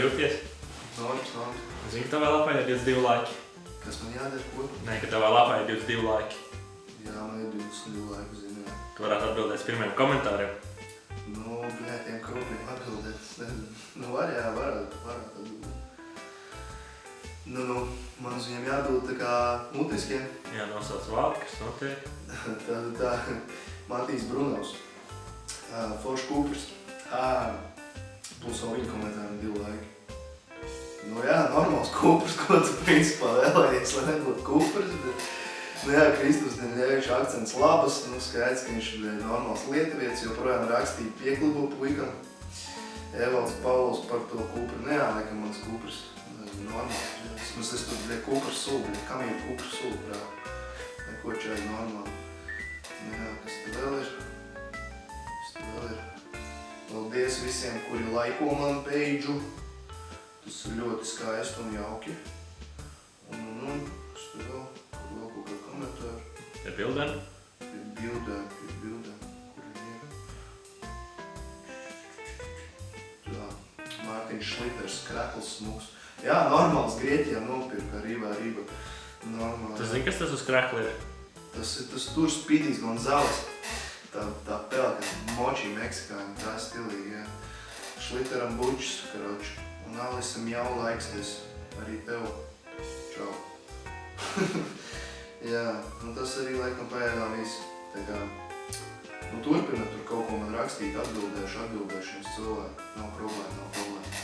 jūties? Normas. Zini, ka tavā lapā ir 22 laiki. Kas man jādara, ko? Nē, ka tavā lapā ir 22 laiki. Jā, man ir 22 laiki, zinu, jā. Tu varētu atbildēt pirmajiem komentāriem. Nu, tiem krūpiem atbildēt, es nezinu. Nu, varētu atbildēt. Nu, man uz viņiem jādod tā kā mutiskiem. Jā, nosauc vārdu, kas notiek. Tā, Matīs Brunovs. Foršs Kūpers. Plus vēl viņa komentāriem 2 laiki. Nu jā, normāls Kūpers, ko tu principā vēlējies, lai nebūtu Kūpers, bet nu jā, Kristus Neļevičs akcents labas, nu skaidrs, ka viņš ir normāls lietuvietis, joprojām rakstīja pieklibo puikam. Evalds Pauls par to Kūperu, nu jā, laikam mans Kūpers normāls. Es tur Kūpers sulu, kam ir Kūpers sulu, brā? Neko čādi normāli. Nu jā, kas te vēl ir? Paldies visiem, kuri laiko man peidžu. Tas ir ļoti skaisti un jauki. Kas te vēl? Vēl kaut kā komentāri? Ir bildēm? Ir bildēm. Kur viņi ir? Tā, Mārtiņš Šliters, krekls smuks. Jā, normāls Grieķijā nopirka Rība. Normāli. Tu zini, kas tas uz krekla ir? Tas tur Spīdīs Gonzales. Tā pelka, moči meksikāņi, tā stilīgi, jā. Šliteram bučs, karoči. Un Alisam jau laiksties. Arī tev. Čau. Jā, tas arī laikam pēdām viss. Tā kā, turpināt tur kaut ko man rakstīt, atbildēšu jums cilvēki. Nav problēma.